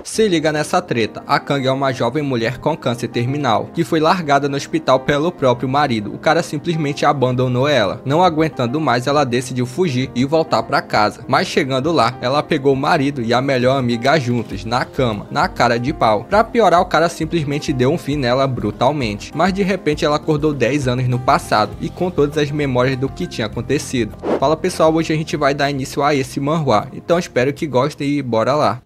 Se liga nessa treta, a Kang é uma jovem mulher com câncer terminal, que foi largada no hospital pelo próprio marido. O cara simplesmente abandonou ela. Não aguentando mais, ela decidiu fugir e voltar pra casa. Mas chegando lá, ela pegou o marido e a melhor amiga juntos, na cama, na cara de pau. Pra piorar, o cara simplesmente deu um fim nela brutalmente. Mas de repente ela acordou 10 anos no passado e com todas as memórias do que tinha acontecido. Fala pessoal, hoje a gente vai dar início a esse manhwa, então espero que gostem e bora lá.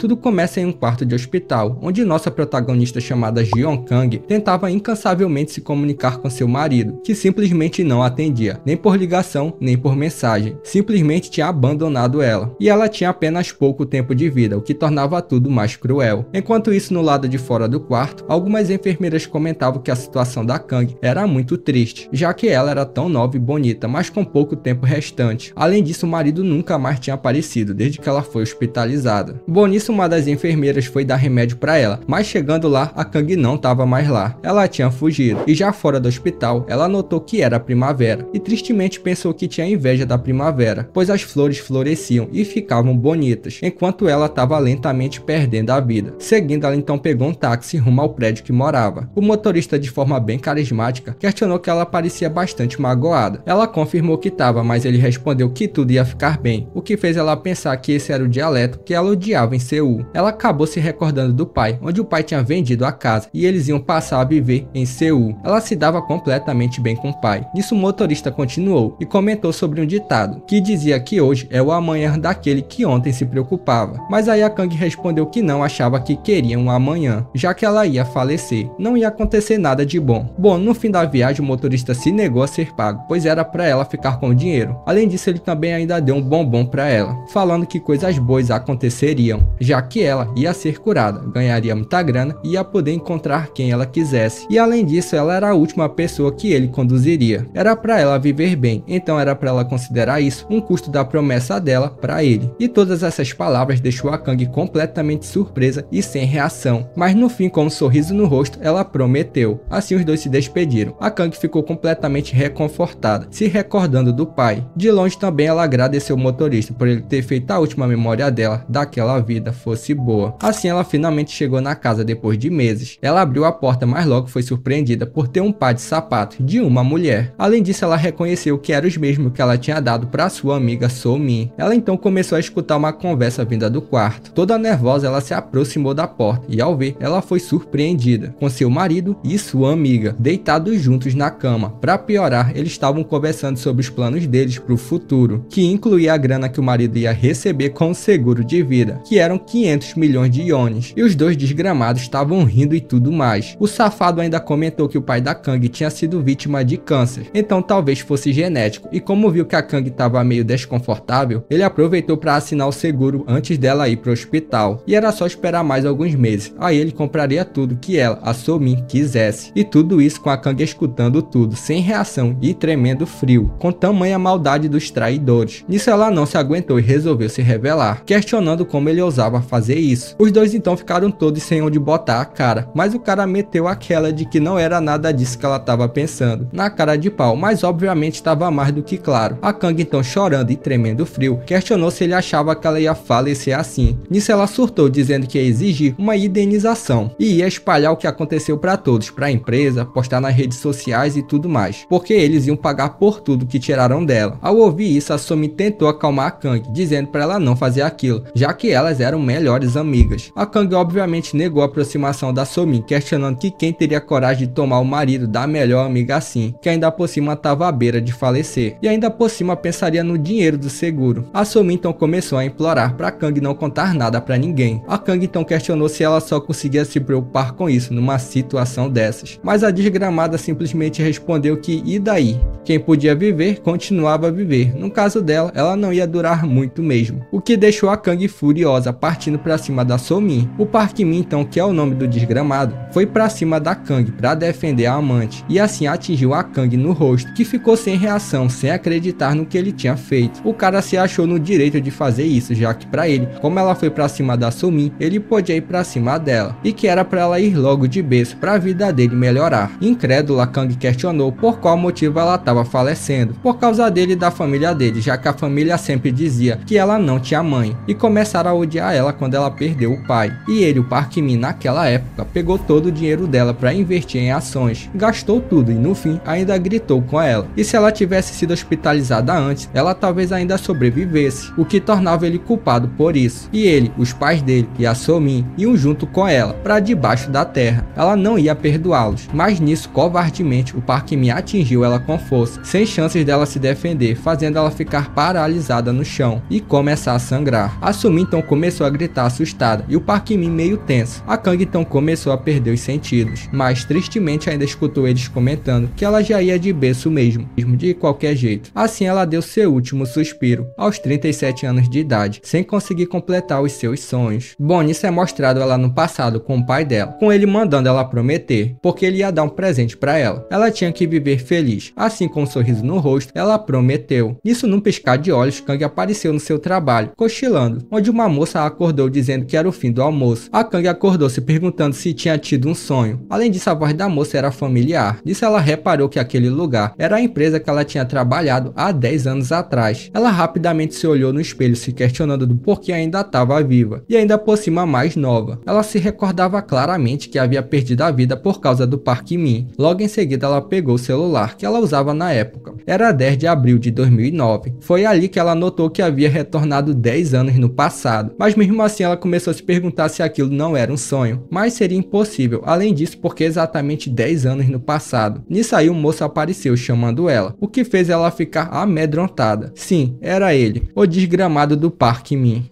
Tudo começa em um quarto de hospital, onde nossa protagonista chamada Jeon Kang tentava incansavelmente se comunicar com seu marido, que simplesmente não atendia, nem por ligação, nem por mensagem. Simplesmente tinha abandonado ela. E ela tinha apenas pouco tempo de vida, o que tornava tudo mais cruel. Enquanto isso, no lado de fora do quarto, algumas enfermeiras comentavam que a situação da Kang era muito triste, já que ela era tão nova e bonita, mas com pouco tempo restante. Além disso, o marido nunca mais tinha aparecido, desde que ela foi hospitalizada. Bom, nisso uma das enfermeiras foi dar remédio para ela, mas chegando lá, a Kang não estava mais lá. Ela tinha fugido, e já fora do hospital, ela notou que era primavera, e tristemente pensou que tinha inveja da primavera, pois as flores floresciam e ficavam bonitas, enquanto ela estava lentamente perdendo a vida. Seguindo, ela então pegou um táxi rumo ao prédio que morava. O motorista, de forma bem carismática, questionou que ela parecia bastante magoada. Ela confirmou que estava, mas ele respondeu que tudo ia ficar bem, o que fez ela pensar que esse era o dialeto que ela odiava em Seul. Ela acabou se recordando do pai, onde o pai tinha vendido a casa e eles iam passar a viver em Seul. Ela se dava completamente bem com o pai. Nisso o motorista continuou e comentou sobre um ditado, que dizia que hoje é o amanhã daquele que ontem se preocupava. Mas aí a Kang respondeu que não achava que queria um amanhã, já que ela ia falecer. Não ia acontecer nada de bom. Bom, no fim da viagem o motorista se negou a ser pago, pois era para ela ficar com o dinheiro. Além disso, ele também ainda deu um bombom para ela, falando que coisas boas aconteceriam, já que ela ia ser curada, ganharia muita grana e ia poder encontrar quem ela quisesse. E além disso, ela era a última pessoa que ele conduziria. Era para ela viver bem, então era para ela considerar isso um custo da promessa dela para ele. E todas essas palavras deixou a Kang completamente surpresa e sem reação. Mas no fim, com um sorriso no rosto, ela prometeu. Assim os dois se despediram. A Kang ficou completamente reconfortada, se recordando do pai. De longe também ela agradeceu o motorista por ele ter feito a última memória dela daquela vida fosse boa. Assim ela finalmente chegou na casa depois de meses. Ela abriu a porta, mas logo foi surpreendida por ter um par de sapatos de uma mulher. Além disso, ela reconheceu que eram os mesmos que ela tinha dado para sua amiga So-min. Ela então começou a escutar uma conversa vinda do quarto. Toda nervosa, ela se aproximou da porta e ao ver, ela foi surpreendida com seu marido e sua amiga deitados juntos na cama. Para piorar, eles estavam conversando sobre os planos deles para o futuro, que incluía a grana que o marido ia receber com o seguro de vida, que eram 500 milhões de iones, e os dois desgramados estavam rindo e tudo mais. O safado ainda comentou que o pai da Kang tinha sido vítima de câncer, então talvez fosse genético, e como viu que a Kang estava meio desconfortável, ele aproveitou para assinar o seguro antes dela ir para o hospital, e era só esperar mais alguns meses, aí ele compraria tudo que ela, a So-min, quisesse. E tudo isso com a Kang escutando tudo, sem reação e tremendo frio, com tamanha maldade dos traidores. Nisso ela não se aguentou e resolveu se revelar, questionando como ele ousava fazer isso. Os dois então ficaram todos sem onde botar a cara, mas o cara meteu aquela de que não era nada disso que ela estava pensando, na cara de pau, mas obviamente estava mais do que claro. A Kang então, chorando e tremendo frio, questionou se ele achava que ela ia falecer assim. Nisso ela surtou, dizendo que ia exigir uma indenização e ia espalhar o que aconteceu para todos, para a empresa, postar nas redes sociais e tudo mais, porque eles iam pagar por tudo que tiraram dela. Ao ouvir isso, a So-min tentou acalmar a Kang, dizendo para ela não fazer aquilo, já que elas eram melhores amigas. A Kang obviamente negou a aproximação da So-min, questionando que quem teria coragem de tomar o marido da melhor amiga assim, que ainda por cima estava à beira de falecer, e ainda por cima pensaria no dinheiro do seguro. A So-min então começou a implorar para Kang não contar nada para ninguém. A Kang então questionou se ela só conseguia se preocupar com isso numa situação dessas, mas a desgramada simplesmente respondeu que e daí? Quem podia viver, continuava a viver. No caso dela, ela não ia durar muito mesmo, o que deixou a Kang furiosa, partindo para cima da So-min. O Park Min então, que é o nome do desgramado, foi para cima da Kang para defender a amante, e assim atingiu a Kang no rosto, que ficou sem reação, sem acreditar no que ele tinha feito. O cara se achou no direito de fazer isso, já que para ele, como ela foi para cima da So-min, ele podia ir para cima dela, e que era para ela ir logo de berço para a vida dele melhorar. Incrédula, Kang questionou por qual motivo ela estava falecendo. Por causa dele e da família dele, já que a família sempre dizia que ela não tinha mãe, e começaram a odiar ela quando ela perdeu o pai. E ele, o Park Min, naquela época, pegou todo o dinheiro dela para investir em ações, gastou tudo e no fim ainda gritou com ela. E se ela tivesse sido hospitalizada antes, ela talvez ainda sobrevivesse, o que tornava ele culpado por isso. E ele, os pais dele e a Somin iam junto com ela para debaixo da terra. Ela não ia perdoá-los, mas nisso, covardemente, o Park Min atingiu ela com força, sem chances dela se defender, fazendo ela ficar paralisada no chão e começar a sangrar. A Somin então começou a gritar assustada e o Park Min meio tenso. A Kang então começou a perder os sentidos, mas tristemente ainda escutou eles comentando que ela já ia de berço mesmo de qualquer jeito. Assim ela deu seu último suspiro, aos 37 anos de idade, sem conseguir completar os seus sonhos. Bom, nisso é mostrado ela no passado com o pai dela, com ele mandando ela prometer, porque ele ia dar um presente para ela. Ela tinha que viver feliz. Assim, com um sorriso no rosto, ela prometeu. Nisso, num piscar de olhos, Kang apareceu no seu trabalho, cochilando, onde uma moça a acordou dizendo que era o fim do almoço. A Kang acordou se perguntando se tinha tido um sonho. Além disso, a voz da moça era familiar. Nisso, ela reparou que aquele lugar era a empresa que ela tinha trabalhado há 10 anos atrás. Ela rapidamente se olhou no espelho, se questionando do porquê ainda estava viva, e ainda por cima mais nova. Ela se recordava claramente que havia perdido a vida por causa do Park Min. Logo em seguida, ela pegou o celular que ela usava na época. Era 10 de abril de 2009. Foi ali que ela notou que havia retornado 10 anos no passado. Mas mesmo assim, ela começou a se perguntar se aquilo não era um sonho. Mas seria impossível, além disso, porque exatamente 10 anos no passado. Nisso aí, um moço apareceu chamando ela, o que fez ela ficar amedrontada. Sim, era ele, o desgramado do Park Min.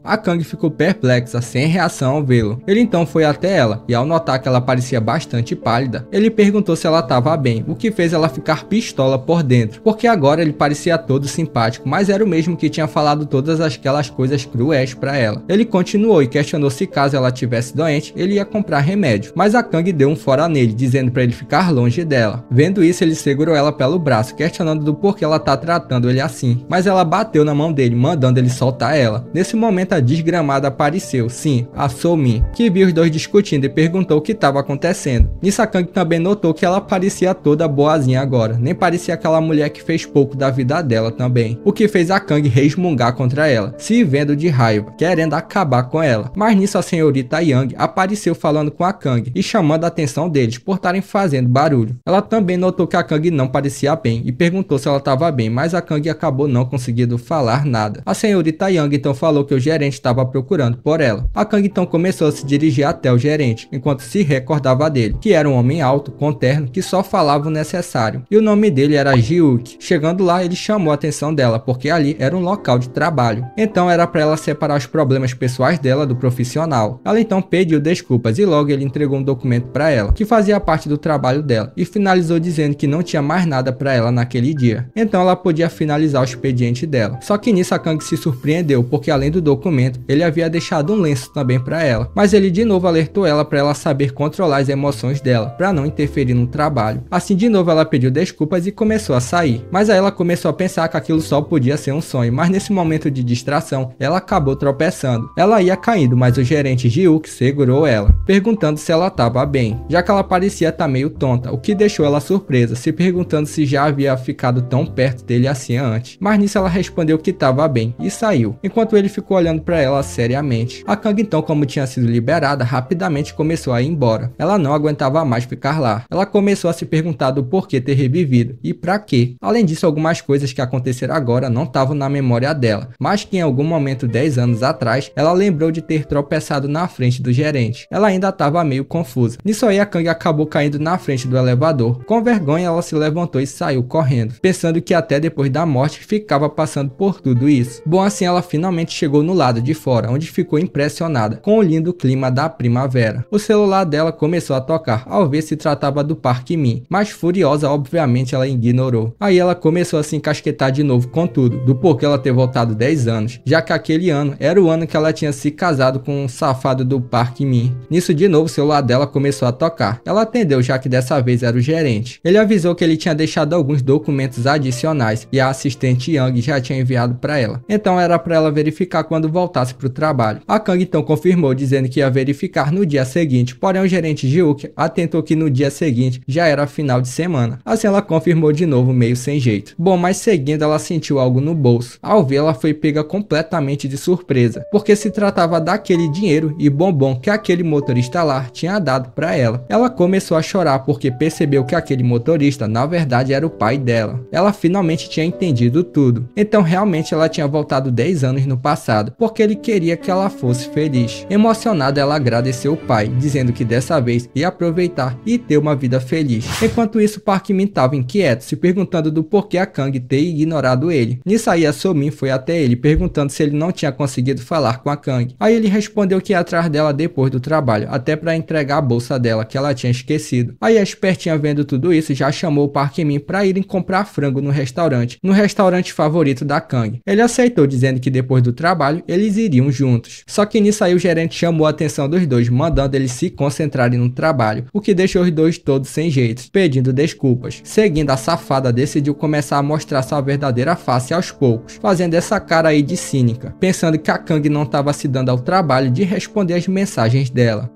A Kang ficou perplexa, sem reação ao vê-lo. Ele então foi até ela, e ao notar que ela parecia bastante pálida, ele perguntou se ela estava bem, o que fez ela ficar pistola por dentro, porque agora ele parecia todo simpático, mas era o mesmo que tinha falado todas aquelas coisas cruéis para ela. Ele continuou e questionou se caso ela estivesse doente, ele ia comprar remédio, mas a Kang deu um fora nele, dizendo para ele ficar longe dela. Vendo isso, ele segurou ela pelo braço, questionando do porquê ela tá tratando ele assim, mas ela bateu na mão dele, mandando ele soltar ela. Nesse momento, a desgramada apareceu, sim, a Somin, que viu os dois discutindo e perguntou o que estava acontecendo. Nisso, a Kang também notou que ela parecia toda boazinha agora, nem parecia aquela mulher que fez pouco da vida dela também, o que fez a Kang resmungar contra ela, se vendo de raiva, querendo acabar com ela. Mas nisso, a senhorita Yang apareceu falando com a Kang e chamando a atenção deles por estarem fazendo barulho. Ela também notou que a Kang não parecia bem e perguntou se ela estava bem, mas a Kang acabou não conseguindo falar nada. A senhorita Yang então falou que o gerente estava procurando por ela. A Kang então começou a se dirigir até o gerente, enquanto se recordava dele, que era um homem alto, com terno, que só falava o necessário. E o nome dele era Ji-wook. Chegando lá, ele chamou a atenção dela, porque ali era um local de trabalho. Então era para ela separar os problemas pessoais dela do profissional. Ela então pediu desculpas e logo ele entregou um documento para ela, que fazia parte do trabalho dela, e finalizou dizendo que não tinha mais nada para ela naquele dia. Então ela podia finalizar o expediente dela. Só que nisso a Kang se surpreendeu, porque além do documento, ele havia deixado um lenço também para ela, mas ele de novo alertou ela para ela saber controlar as emoções dela, para não interferir no trabalho. Assim, de novo ela pediu desculpas e começou a sair, mas aí ela começou a pensar que aquilo só podia ser um sonho, mas nesse momento de distração, ela acabou tropeçando. Ela ia caindo, mas o gerente Ji-wook segurou ela, perguntando se ela estava bem, já que ela parecia estar meio tonta, o que deixou ela surpresa, se perguntando se já havia ficado tão perto dele assim antes. Mas nisso ela respondeu que estava bem e saiu, enquanto ele ficou olhando para ela seriamente. A Kang então, como tinha sido liberada, rapidamente começou a ir embora. Ela não aguentava mais ficar lá. Ela começou a se perguntar do porquê ter revivido e pra quê. Além disso, algumas coisas que aconteceram agora não estavam na memória dela, mas que em algum momento 10 anos atrás, ela lembrou de ter tropeçado na frente do gerente. Ela ainda estava meio confusa. Nisso aí, a Kang acabou caindo na frente do elevador. Com vergonha, ela se levantou e saiu correndo, pensando que até depois da morte ficava passando por tudo isso. Bom, assim ela finalmente chegou no lado de fora, onde ficou impressionada com o lindo clima da primavera. O celular dela começou a tocar ao ver se tratava do Park Min, mas furiosa, obviamente ela ignorou. Aí ela começou a se encasquetar de novo com tudo, do porquê ela ter voltado 10 anos, já que aquele ano era o ano que ela tinha se casado com um safado do Park Min. Nisso de novo o celular dela começou a tocar. Ela atendeu, já que dessa vez era o gerente. Ele avisou que ele tinha deixado alguns documentos adicionais e a assistente Yang já tinha enviado para ela. Então era para ela verificar quando voltasse para o trabalho. A Kang então confirmou, dizendo que ia verificar no dia seguinte, porém o gerente Ji-wook atentou que no dia seguinte já era final de semana. Assim ela confirmou de novo, meio sem jeito. Bom, mas seguindo ela sentiu algo no bolso. Ao ver, ela foi pega completamente de surpresa, porque se tratava daquele dinheiro e bombom que aquele motorista lá tinha dado para ela. Ela começou a chorar porque percebeu que aquele motorista na verdade era o pai dela. Ela finalmente tinha entendido tudo. Então realmente ela tinha voltado 10 anos no passado, porque ele queria que ela fosse feliz. Emocionada, ela agradeceu o pai, dizendo que dessa vez ia aproveitar e ter uma vida feliz. Enquanto isso, Park Min estava inquieto, se perguntando do porquê a Kang ter ignorado ele. Nisso aí, a So Min foi até ele, perguntando se ele não tinha conseguido falar com a Kang. Aí ele respondeu que ia atrás dela depois do trabalho, até para entregar a bolsa dela, que ela tinha esquecido. Aí a espertinha, vendo tudo isso, já chamou o Park Min para irem comprar frango no restaurante favorito da Kang. Ele aceitou, dizendo que depois do trabalho eles iriam juntos. Só que nisso aí o gerente chamou a atenção dos dois, mandando eles se concentrarem no trabalho, o que deixou os dois todos sem jeito, pedindo desculpas. Seguindo, a safada decidiu começar a mostrar sua verdadeira face aos poucos, fazendo essa cara aí de cínica, pensando que a Kang não estava se dando ao trabalho de responder as mensagens dela.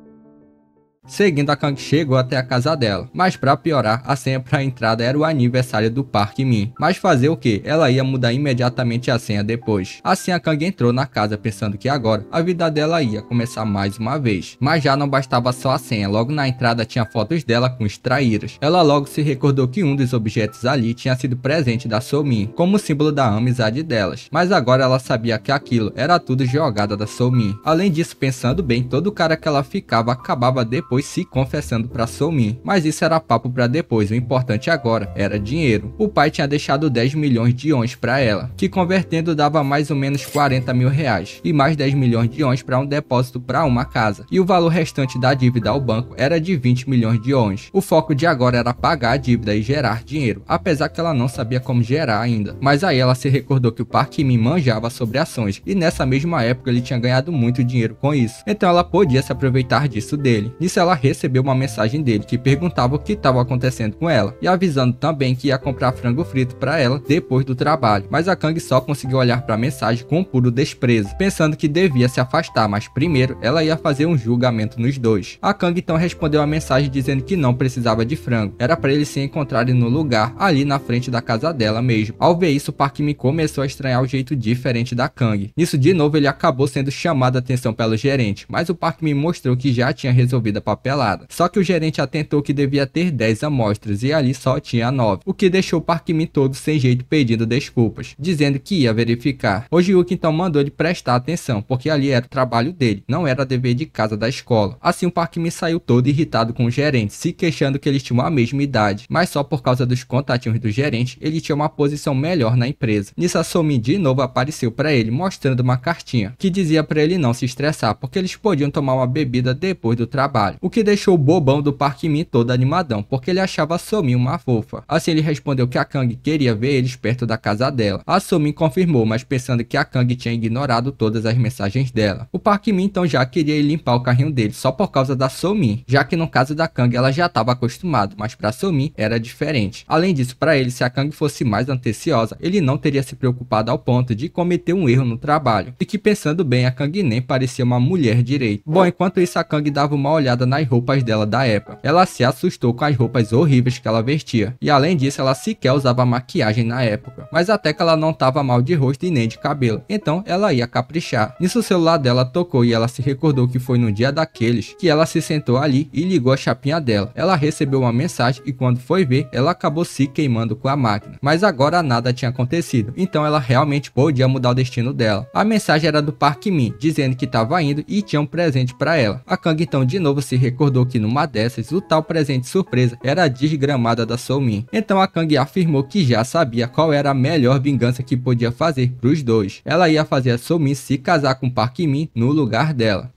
Seguindo, a Kang chegou até a casa dela, mas para piorar, a senha para a entrada era o aniversário do Park Min. Mas fazer o que? Ela ia mudar imediatamente a senha depois. Assim, a Kang entrou na casa pensando que agora a vida dela ia começar mais uma vez. Mas já não bastava só a senha, logo na entrada tinha fotos dela com os traíras. Ela logo se recordou que um dos objetos ali tinha sido presente da So Min, como símbolo da amizade delas. Mas agora ela sabia que aquilo era tudo jogada da So Min. Além disso, pensando bem, todo cara que ela ficava acabava depois se confessando para So Min, mas isso era papo para depois, o importante agora era dinheiro. O pai tinha deixado 10 milhões de wons para ela, que convertendo dava mais ou menos 40 mil reais, e mais 10 milhões de wons para um depósito para uma casa, e o valor restante da dívida ao banco era de 20 milhões de wons. O foco de agora era pagar a dívida e gerar dinheiro, apesar que ela não sabia como gerar ainda. Mas aí ela se recordou que o Park Min manjava sobre ações, e nessa mesma época ele tinha ganhado muito dinheiro com isso, então ela podia se aproveitar disso dele. Nisso ela recebeu uma mensagem dele que perguntava o que estava acontecendo com ela, e avisando também que ia comprar frango frito para ela depois do trabalho. Mas a Kang só conseguiu olhar para a mensagem com puro desprezo, pensando que devia se afastar, mas primeiro ela ia fazer um julgamento nos dois. A Kang então respondeu a mensagem dizendo que não precisava de frango, era para eles se encontrarem no lugar, ali na frente da casa dela mesmo. Ao ver isso, Park Min começou a estranhar o jeito diferente da Kang. Nisso de novo ele acabou sendo chamado a atenção pelo gerente, mas o Park Min mostrou que já tinha resolvido a papelada. Só que o gerente atentou que devia ter 10 amostras e ali só tinha 9, o que deixou o Park Min todo sem jeito pedindo desculpas, dizendo que ia verificar. O Ji-wook então mandou ele prestar atenção, porque ali era o trabalho dele, não era dever de casa da escola. Assim o Park Min saiu todo irritado com o gerente, se queixando que eles tinham a mesma idade, mas só por causa dos contatinhos do gerente, ele tinha uma posição melhor na empresa. Nisso a So Min de novo apareceu para ele, mostrando uma cartinha, que dizia para ele não se estressar, porque eles podiam tomar uma bebida depois do trabalho, o que deixou o bobão do Park Min todo animadão, porque ele achava a So Min uma fofa. Assim ele respondeu que a Kang queria ver eles perto da casa dela. A So Min confirmou, mas pensando que a Kang tinha ignorado todas as mensagens dela. O Park Min então já queria ir limpar o carrinho dele só por causa da So Min, já que no caso da Kang ela já estava acostumado, mas para So Min era diferente. Além disso, para ele, se a Kang fosse mais atenciosa, ele não teria se preocupado ao ponto de cometer um erro no trabalho, e que pensando bem, a Kang nem parecia uma mulher direito. Bom, enquanto isso a Kang dava uma olhada nas roupas dela da época. Ela se assustou com as roupas horríveis que ela vestia, e além disso ela sequer usava maquiagem na época, mas até que ela não estava mal de rosto e nem de cabelo, então ela ia caprichar. Nisso o celular dela tocou e ela se recordou que foi no dia daqueles que ela se sentou ali e ligou a chapinha dela. Ela recebeu uma mensagem e quando foi ver, ela acabou se queimando com a máquina, mas agora nada tinha acontecido, então ela realmente podia mudar o destino dela. A mensagem era do Park Min, dizendo que estava indo e tinha um presente para ela. A Kang então de novo se recordou que numa dessas, o tal presente surpresa era a desgramada da So Min. Então a Kang afirmou que já sabia qual era a melhor vingança que podia fazer para os dois. Ela ia fazer a So Min se casar com Park Min no lugar dela.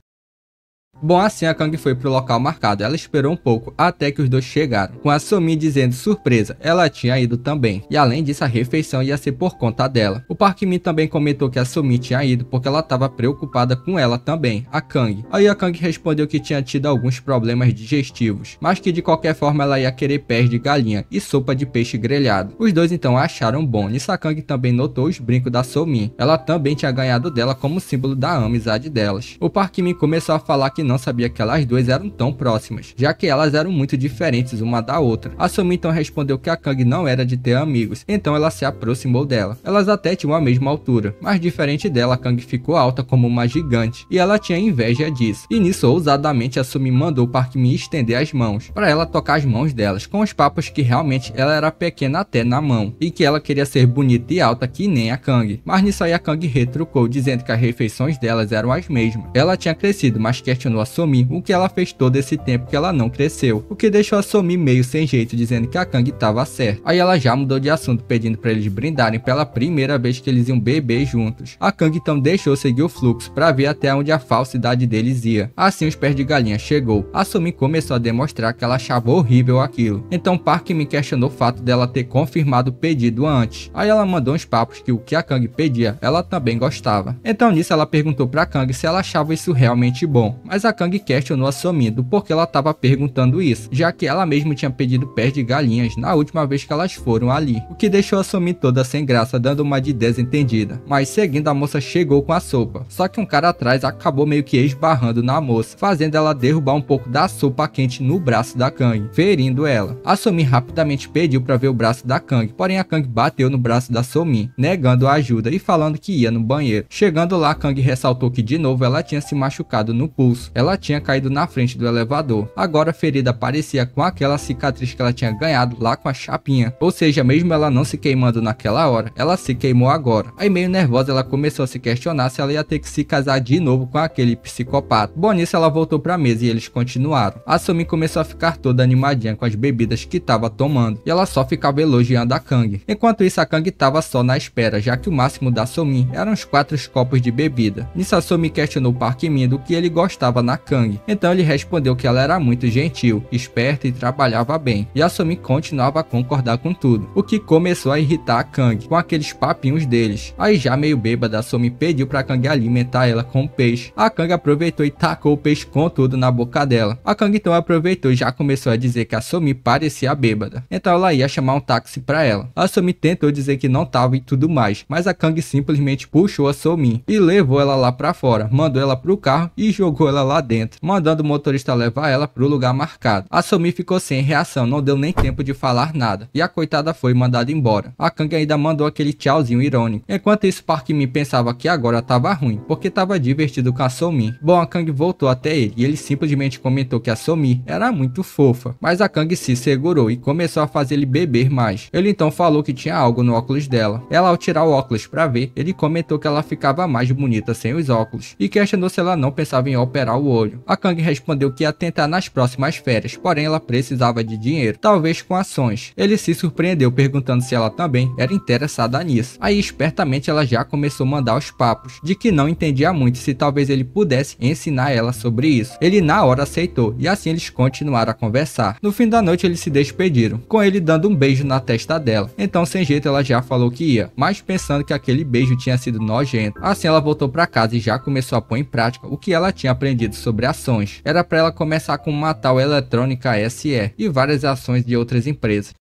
Bom, assim a Kang foi pro local marcado. Ela esperou um pouco até que os dois chegaram, com a Somi dizendo surpresa, ela tinha ido também. E além disso, a refeição ia ser por conta dela. O Park Min também comentou que a Somi tinha ido porque ela estava preocupada com ela também, a Kang. Aí a Kang respondeu que tinha tido alguns problemas digestivos, mas que de qualquer forma ela ia querer pés de galinha e sopa de peixe grelhado. Os dois então acharam bom. Nisso a Kang também notou os brincos da Somi. Ela também tinha ganhado dela como símbolo da amizade delas. O Park Min começou a falar que não sabia que elas duas eram tão próximas, já que elas eram muito diferentes uma da outra. A Somi então respondeu que a Kang não era de ter amigos, então ela se aproximou dela. Elas até tinham a mesma altura, mas diferente dela, a Kang ficou alta como uma gigante, e ela tinha inveja disso. E nisso, ousadamente, a Somi mandou o Park Min estender as mãos, para ela tocar as mãos delas, com os papos que realmente ela era pequena até na mão, e que ela queria ser bonita e alta que nem a Kang. Mas nisso aí a Kang retrucou, dizendo que as refeições delas eram as mesmas. Ela tinha crescido, mas questionou a Somi o que ela fez todo esse tempo que ela não cresceu, o que deixou a Somi meio sem jeito, dizendo que a Kang estava certa. Aí ela já mudou de assunto, pedindo para eles brindarem pela primeira vez que eles iam beber juntos. A Kang então deixou seguir o fluxo para ver até onde a falsidade deles ia. Assim os pés de galinha chegou. A Somi começou a demonstrar que ela achava horrível aquilo. Então Park me questionou o fato dela ter confirmado o pedido antes. Aí ela mandou uns papos que o que a Kang pedia, ela também gostava. Então nisso ela perguntou para Kang se ela achava isso realmente bom. Mas a Kang questionou a Somi do porquê ela estava perguntando isso, já que ela mesma tinha pedido pés de galinhas na última vez que elas foram ali, o que deixou a Somi toda sem graça, dando uma de desentendida. Mas seguindo, a moça chegou com a sopa, só que um cara atrás acabou meio que esbarrando na moça, fazendo ela derrubar um pouco da sopa quente no braço da Kang, ferindo ela. A Somi rapidamente pediu para ver o braço da Kang, porém a Kang bateu no braço da Somi, negando a ajuda e falando que ia no banheiro. Chegando lá, Kang ressaltou que de novo ela tinha se machucado no pulso. Ela tinha caído na frente do elevador. Agora a ferida parecia com aquela cicatriz que ela tinha ganhado lá com a chapinha. Ou seja, mesmo ela não se queimando naquela hora, ela se queimou agora. Aí meio nervosa ela começou a se questionar se ela ia ter que se casar de novo com aquele psicopata. Bom, nisso ela voltou pra mesa e eles continuaram. A Somi começou a ficar toda animadinha com as bebidas que estava tomando, e ela só ficava elogiando a Kang. Enquanto isso a Kang estava só na espera, já que o máximo da Somi eram uns 4 copos de bebida. Nisso a Somi questionou o Park Min do que ele gostava na Kang. Então ele respondeu que ela era muito gentil, esperta e trabalhava bem. E a Somi continuava a concordar com tudo, o que começou a irritar a Kang com aqueles papinhos deles. Aí já meio bêbada, a Somi pediu pra Kang alimentar ela com peixe. A Kang aproveitou e tacou o peixe com tudo na boca dela. A Kang então aproveitou e já começou a dizer que a Somi parecia bêbada. Então ela ia chamar um táxi pra ela. A Somi tentou dizer que não tava e tudo mais, mas a Kang simplesmente puxou a Somi e levou ela lá pra fora, mandou ela pro carro e jogou ela lá dentro, mandando o motorista levar ela pro lugar marcado. A Somi ficou sem reação, não deu nem tempo de falar nada, e a coitada foi mandada embora. A Kang ainda mandou aquele tchauzinho irônico. Enquanto isso, Park Min pensava que agora tava ruim, porque tava divertido com a Somi. Bom, a Kang voltou até ele, e ele simplesmente comentou que a Somi era muito fofa, mas a Kang se segurou e começou a fazer ele beber mais. Ele então falou que tinha algo no óculos dela. Ela, ao tirar o óculos pra ver, ele comentou que ela ficava mais bonita sem os óculos, e questionou se ela não pensava em operar o olho. A Kang respondeu que ia tentar nas próximas férias, porém ela precisava de dinheiro, talvez com ações. Ele se surpreendeu perguntando se ela também era interessada nisso. Aí espertamente ela já começou a mandar os papos, de que não entendia muito, se talvez ele pudesse ensinar ela sobre isso. Ele na hora aceitou, e assim eles continuaram a conversar. No fim da noite eles se despediram, com ele dando um beijo na testa dela. Então sem jeito ela já falou que ia, mas pensando que aquele beijo tinha sido nojento. Assim ela voltou pra casa e já começou a pôr em prática o que ela tinha aprendido sobre ações. Era para ela começar com uma tal Eletrônica SE e várias ações de outras empresas.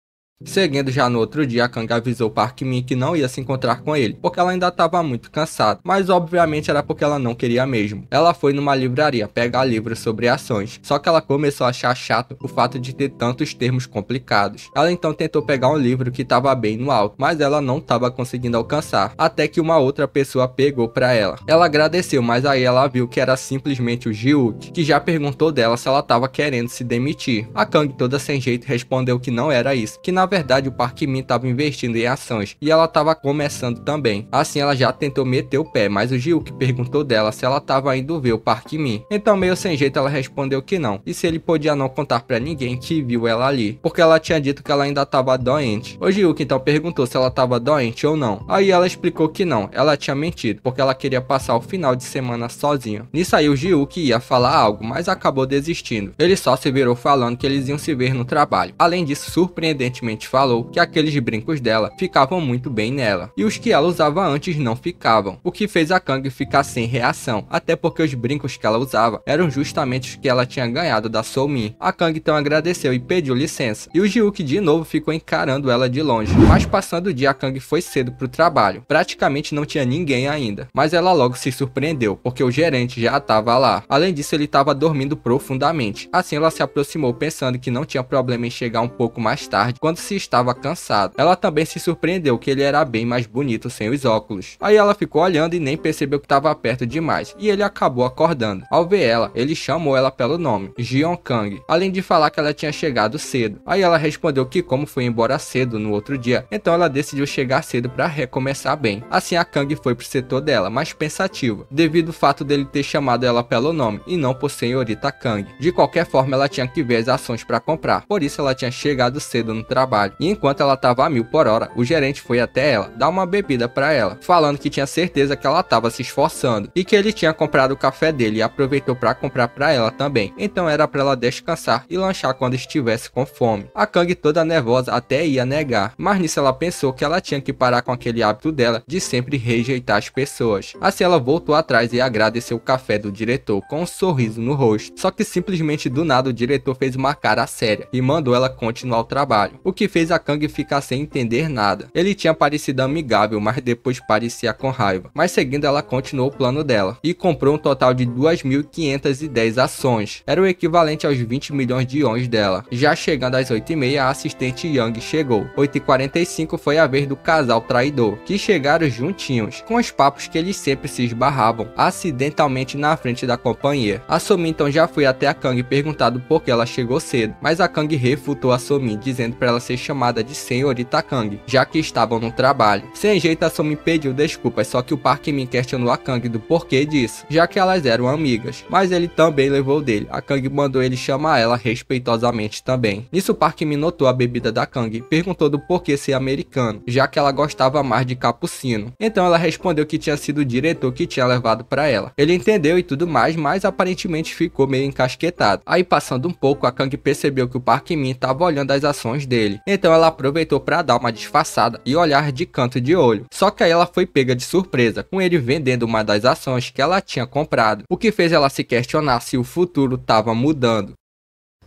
Seguindo já no outro dia, a Kang avisou Park Min que não ia se encontrar com ele, porque ela ainda estava muito cansada, mas obviamente era porque ela não queria mesmo. Ela foi numa livraria pegar livros sobre ações, só que ela começou a achar chato o fato de ter tantos termos complicados. Ela então tentou pegar um livro que estava bem no alto, mas ela não estava conseguindo alcançar, até que uma outra pessoa pegou para ela. Ela agradeceu, mas aí ela viu que era simplesmente o Ji-wook, que já perguntou dela se ela estava querendo se demitir. A Kang, toda sem jeito, respondeu que não era isso, que na verdade o Park Min estava investindo em ações e ela estava começando também. Assim ela já tentou meter o pé, mas o Ji-Wook perguntou dela se ela estava indo ver o Park Min. Então meio sem jeito ela respondeu que não, e se ele podia não contar pra ninguém que viu ela ali, porque ela tinha dito que ela ainda estava doente. O Ji-Wook então perguntou se ela estava doente ou não. Aí ela explicou que não, ela tinha mentido, porque ela queria passar o final de semana sozinha. Nisso aí o Ji-Wook ia falar algo, mas acabou desistindo. Ele só se virou falando que eles iam se ver no trabalho. Além disso, surpreendentemente falou que aqueles brincos dela ficavam muito bem nela, e os que ela usava antes não ficavam, o que fez a Kang ficar sem reação, até porque os brincos que ela usava eram justamente os que ela tinha ganhado da So-Min. A Kang então agradeceu e pediu licença, e o Ji-Wook de novo ficou encarando ela de longe. Mas passando o dia, a Kang foi cedo pro trabalho. Praticamente não tinha ninguém ainda, mas ela logo se surpreendeu, porque o gerente já estava lá. Além disso, ele estava dormindo profundamente. Assim ela se aproximou pensando que não tinha problema em chegar um pouco mais tarde, quando se estava cansado. Ela também se surpreendeu que ele era bem mais bonito sem os óculos. Aí ela ficou olhando e nem percebeu que estava perto demais, e ele acabou acordando. Ao ver ela, ele chamou ela pelo nome, Jeon Kang, além de falar que ela tinha chegado cedo. Aí ela respondeu que como foi embora cedo no outro dia, então ela decidiu chegar cedo para recomeçar bem. Assim a Kang foi pro setor dela, mas pensativa, devido ao fato dele ter chamado ela pelo nome e não por senhorita Kang. De qualquer forma, ela tinha que ver as ações para comprar, por isso ela tinha chegado cedo no trabalho. E enquanto ela estava a 1000 por hora, o gerente foi até ela dar uma bebida para ela, falando que tinha certeza que ela estava se esforçando e que ele tinha comprado o café dele e aproveitou para comprar para ela também. Então era para ela descansar e lanchar quando estivesse com fome. A Kang, toda nervosa, até ia negar, mas nisso ela pensou que ela tinha que parar com aquele hábito dela de sempre rejeitar as pessoas. Assim ela voltou atrás e agradeceu o café do diretor com um sorriso no rosto. Só que simplesmente do nada o diretor fez uma cara séria e mandou ela continuar o trabalho, o que fez a Kang ficar sem entender nada. Ele tinha parecido amigável, mas depois parecia com raiva. Mas seguindo, ela continuou o plano dela e comprou um total de 2.510 ações. Era o equivalente aos 20 milhões de wons dela. Já chegando às 8h30, a assistente Yang chegou. 8h45 foi a vez do casal traidor, que chegaram juntinhos, com os papos que eles sempre se esbarravam, acidentalmente na frente da companhia. A So-Min então já foi até a Kang perguntado por que ela chegou cedo, mas a Kang refutou a So-Min, dizendo para ela ser chamada de senhorita Kang, já que estavam no trabalho. Sem jeito, a So-Min pediu desculpas, só que o Park Min questionou a Kang do porquê disso, já que elas eram amigas, mas ele também levou dele. A Kang mandou ele chamar ela respeitosamente também. Nisso, o Park Min notou a bebida da Kang e perguntou do porquê ser americano, já que ela gostava mais de cappuccino. Então ela respondeu que tinha sido o diretor que tinha levado para ela. Ele entendeu e tudo mais, mas aparentemente ficou meio encasquetado. Aí passando um pouco, a Kang percebeu que o Park Min estava olhando as ações dele. Então ela aproveitou para dar uma disfarçada e olhar de canto de olho. Só que aí ela foi pega de surpresa, com ele vendendo uma das ações que ela tinha comprado, o que fez ela se questionar se o futuro estava mudando.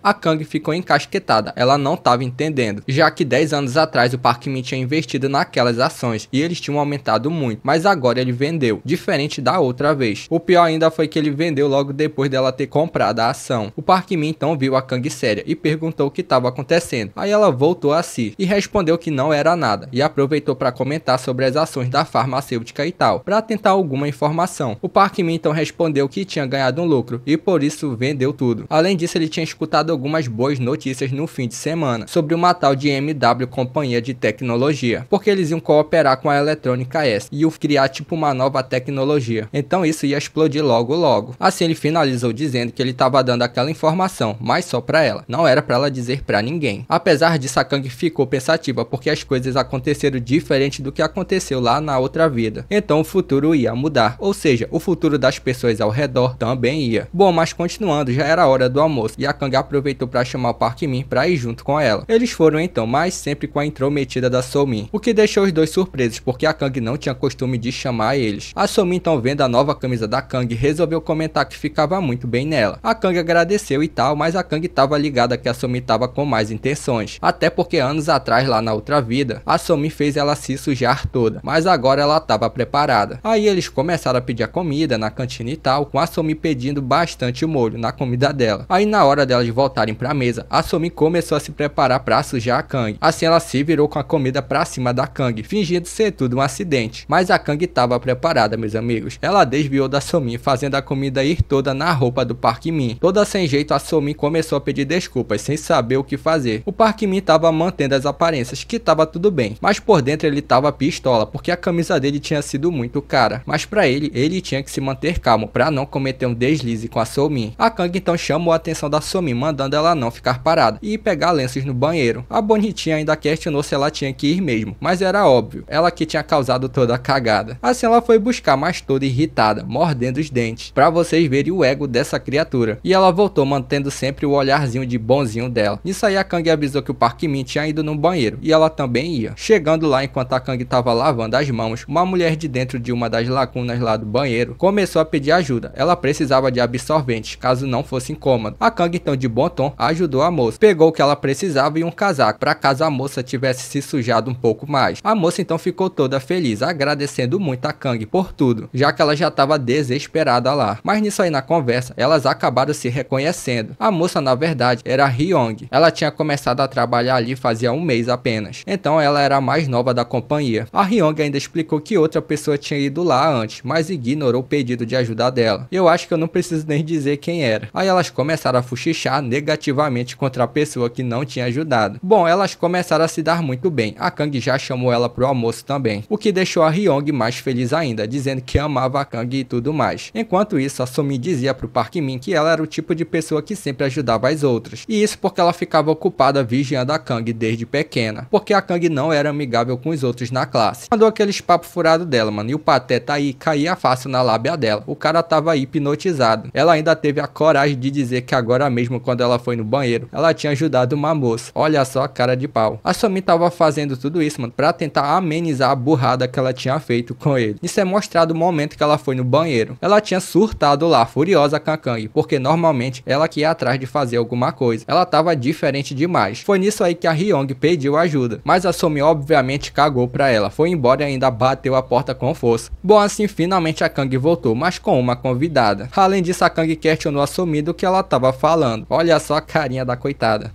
A Kang ficou encasquetada, ela não estava entendendo, já que 10 anos atrás o Park Min tinha investido naquelas ações e eles tinham aumentado muito, mas agora ele vendeu, diferente da outra vez. O pior ainda foi que ele vendeu logo depois dela ter comprado a ação. O Park Min então viu a Kang séria e perguntou o que estava acontecendo. Aí ela voltou a si e respondeu que não era nada e aproveitou para comentar sobre as ações da farmacêutica e tal, para tentar alguma informação. O Park Min então respondeu que tinha ganhado um lucro e por isso vendeu tudo. Além disso, ele tinha escutado algumas boas notícias no fim de semana sobre uma tal de MW Companhia de Tecnologia, porque eles iam cooperar com a Eletrônica S e iam criar tipo uma nova tecnologia. Então isso ia explodir logo logo. Assim ele finalizou dizendo que ele estava dando aquela informação, mas só para ela, não era para ela dizer para ninguém. Apesar disso, a Kang ficou pensativa porque as coisas aconteceram diferente do que aconteceu lá na outra vida. Então o futuro ia mudar, ou seja, o futuro das pessoas ao redor também ia. Bom, mas continuando, já era hora do almoço e a Kang aproveitou para chamar o Park Min para ir junto com ela. Eles foram então, mas sempre com a intrometida da So-Min, o que deixou os dois surpresos, porque a Kang não tinha costume de chamar eles. A So-Min então, vendo a nova camisa da Kang, resolveu comentar que ficava muito bem nela. A Kang agradeceu e tal, mas a Kang estava ligada que a So-Min estava com mais intenções, até porque anos atrás, lá na outra vida, a So-Min fez ela se sujar toda, mas agora ela estava preparada. Aí eles começaram a pedir a comida na cantina e tal, com a So-Min pedindo bastante molho na comida dela. Aí na hora dela de voltar voltarem pra mesa, a Somi começou a se preparar pra sujar a Kang. Assim ela se virou com a comida pra cima da Kang, fingindo ser tudo um acidente. Mas a Kang estava preparada, meus amigos. Ela desviou da Somi, fazendo a comida ir toda na roupa do Park Min. Toda sem jeito, a Somi começou a pedir desculpas, sem saber o que fazer. O Park Min estava mantendo as aparências, que estava tudo bem, mas por dentro ele estava pistola, porque a camisa dele tinha sido muito cara. Mas pra ele tinha que se manter calmo, pra não cometer um deslize com a Somi. A Kang então chamou a atenção da Somi, mandando ela não ficar parada e pegar lenços no banheiro. A bonitinha ainda questionou se ela tinha que ir mesmo, mas era óbvio, ela que tinha causado toda a cagada. Assim ela foi buscar, mas toda irritada, mordendo os dentes, pra vocês verem o ego dessa criatura. E ela voltou mantendo sempre o olharzinho de bonzinho dela. Nisso aí a Kang avisou que o Park Min tinha ido no banheiro, e ela também ia. Chegando lá, enquanto a Kang estava lavando as mãos, uma mulher de dentro de uma das lacunas lá do banheiro começou a pedir ajuda. Ela precisava de absorventes, caso não fosse incômodo. A Kang então de bom tom ajudou a moça, pegou o que ela precisava e um casaco, para caso a moça tivesse se sujado um pouco mais. A moça então ficou toda feliz, agradecendo muito a Kang por tudo, já que ela já estava desesperada lá. Mas nisso aí na conversa, elas acabaram se reconhecendo. A moça na verdade era a Hyung. Ela tinha começado a trabalhar ali fazia um mês apenas, então ela era a mais nova da companhia. A Hyung ainda explicou que outra pessoa tinha ido lá antes, mas ignorou o pedido de ajuda dela. Eu acho que eu não preciso nem dizer quem era. Aí elas começaram a fuxichar negativamente contra a pessoa que não tinha ajudado. Bom, elas começaram a se dar muito bem. A Kang já chamou ela pro almoço também, o que deixou a Hyung mais feliz ainda, dizendo que amava a Kang e tudo mais. Enquanto isso, a Somi dizia pro Park Min que ela era o tipo de pessoa que sempre ajudava as outras. E isso porque ela ficava ocupada vigiando a Kang desde pequena, porque a Kang não era amigável com os outros na classe. Mandou aqueles papos furados dela, mano, e o pateta aí caía fácil na lábia dela. O cara tava aí hipnotizado. Ela ainda teve a coragem de dizer que agora mesmo, quando ela foi no banheiro, ela tinha ajudado uma moça. Olha só a cara de pau. A Somi tava fazendo tudo isso, mano, pra tentar amenizar a burrada que ela tinha feito com ele. Isso é mostrado o momento que ela foi no banheiro. Ela tinha surtado lá, furiosa com a Kang, porque normalmente ela que ia atrás de fazer alguma coisa. Ela tava diferente demais. Foi nisso aí que a Hyung pediu ajuda, mas a Somi obviamente cagou pra ela. Foi embora e ainda bateu a porta com força. Bom, assim finalmente a Kang voltou, mas com uma convidada. Além disso, a Kang questionou a Somi do que ela tava falando. Olha só a carinha da coitada.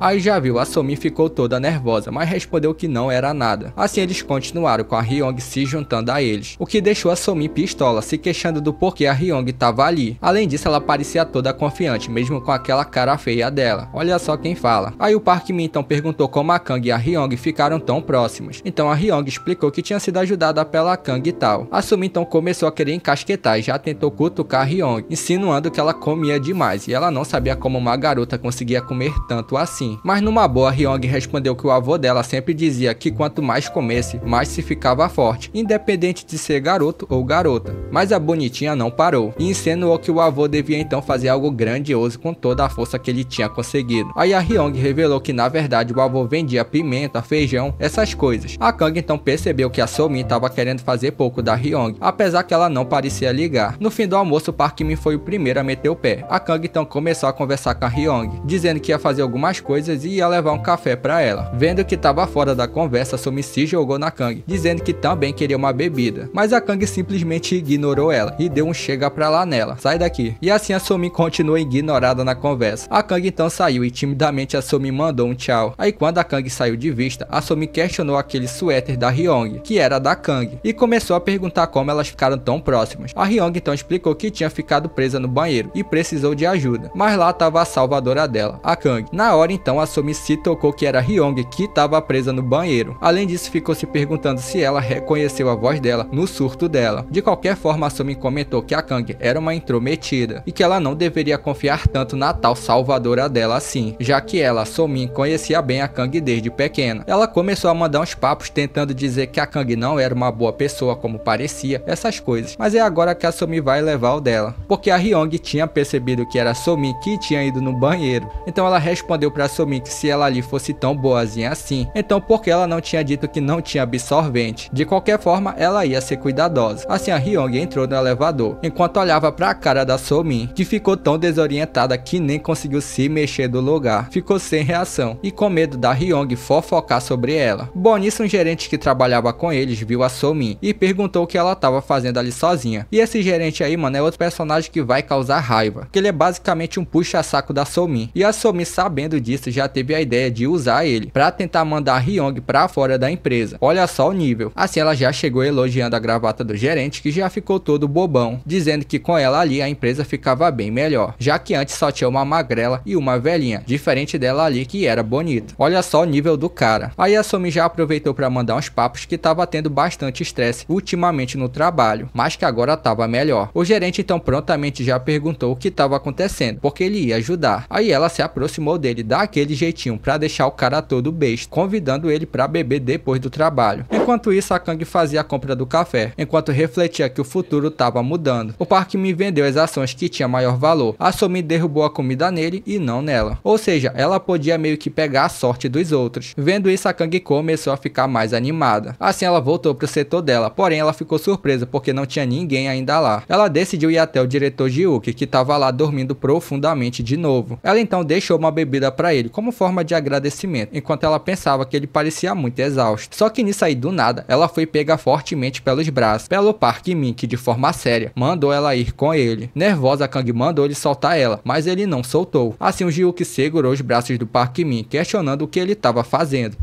Aí já viu, a Somi ficou toda nervosa, mas respondeu que não era nada. Assim eles continuaram com a Hyung se juntando a eles, o que deixou a Somi pistola, se queixando do porquê a Hyung estava ali. Além disso, ela parecia toda confiante, mesmo com aquela cara feia dela. Olha só quem fala. Aí o Park Min então perguntou como a Kang e a Hyung ficaram tão próximos. Então a Hyung explicou que tinha sido ajudada pela Kang e tal. A Somi então começou a querer encasquetar e já tentou cutucar a Hyung, insinuando que ela comia demais e ela não sabia como uma garota conseguia comer tanto assim. Mas numa boa, a Hyung respondeu que o avô dela sempre dizia que quanto mais comesse, mais se ficava forte, independente de ser garoto ou garota. Mas a bonitinha não parou e insinuou que o avô devia então fazer algo grandioso com toda a força que ele tinha conseguido. Aí a Hyung revelou que na verdade o avô vendia pimenta, feijão, essas coisas. A Kang então percebeu que a Somi estava querendo fazer pouco da Hyung, apesar que ela não parecia ligar. No fim do almoço, o Park Min foi o primeiro a meter o pé. A Kang então começou a conversar com a Hyung, dizendo que ia fazer algumas coisas e ia levar um café pra ela. Vendo que estava fora da conversa, a Somi se jogou na Kang, dizendo que também queria uma bebida. Mas a Kang simplesmente ignorou ela e deu um chega pra lá nela. Sai daqui. E assim a Somi continuou ignorada na conversa. A Kang então saiu e timidamente a Somi mandou um tchau. Aí quando a Kang saiu de vista, a Somi questionou aquele suéter da Hyung, que era da Kang, e começou a perguntar como elas ficaram tão próximas. A Hyung então explicou que tinha ficado presa no banheiro e precisou de ajuda, mas lá estava a salvadora dela, a Kang. Na hora então a Somi se tocou que era a Hyung que estava presa no banheiro. Além disso, ficou se perguntando se ela reconheceu a voz dela no surto dela. De qualquer forma, a Somi comentou que a Kang era uma intrometida e que ela não deveria confiar tanto na tal salvadora dela assim, já que ela, a Somi, conhecia bem a Kang desde pequena. Ela começou a mandar uns papos tentando dizer que a Kang não era uma boa pessoa como parecia, essas coisas. Mas é agora que a Somi vai levar o dela, porque a Hyung tinha percebido que era a Somi que tinha ido no banheiro. Então ela respondeu para pra Somin que se ela ali fosse tão boazinha assim, então por que ela não tinha dito que não tinha absorvente? De qualquer forma, ela ia ser cuidadosa. Assim a Hyung entrou no elevador, enquanto olhava pra cara da Somin, que ficou tão desorientada que nem conseguiu se mexer do lugar. Ficou sem reação e com medo da Hyung fofocar sobre ela. Bom, nisso um gerente que trabalhava com eles viu a Somin e perguntou o que ela tava fazendo ali sozinha. E esse gerente aí, mano, é outro personagem que vai causar raiva, que ele é basicamente um puxa-saco da Somin. E a Somin, sabendo disso, já teve a ideia de usar ele pra tentar mandar a Hyung pra fora da empresa. Olha só o nível. Assim ela já chegou elogiando a gravata do gerente, que já ficou todo bobão, dizendo que com ela ali a empresa ficava bem melhor, já que antes só tinha uma magrela e uma velhinha, diferente dela ali que era bonita. Olha só o nível do cara. Aí a Somin já aproveitou pra mandar uns papos que tava tendo bastante estresse ultimamente no trabalho, mas que agora tava melhor. O gerente então prontamente já perguntou o que tava acontecendo, porque ele ia ajudar. Aí ela se aproximou dele daquele jeitinho pra deixar o cara todo besta, convidando ele pra beber depois do trabalho. Enquanto isso, a Kang fazia a compra do café, enquanto refletia que o futuro tava mudando. O Park Min vendeu as ações que tinha maior valor. A Somin derrubou a comida nele e não nela. Ou seja, ela podia meio que pegar a sorte dos outros. Vendo isso, a Kang começou a ficar mais animada. Assim ela voltou pro setor dela, porém ela ficou surpresa porque não tinha ninguém ainda lá. Ela decidiu ir até o diretor Ji-wook, que tava lá dormindo profundamente de novo. Ela então deixou uma bebida para ele como forma de agradecimento, enquanto ela pensava que ele parecia muito exausto. Só que nisso aí do nada, ela foi pega fortemente pelos braços pelo Park Min, que de forma séria mandou ela ir com ele. Nervosa, a Kang mandou ele soltar ela, mas ele não soltou. Assim o Ji-wook segurou os braços do Park Min, questionando o que ele estava fazendo.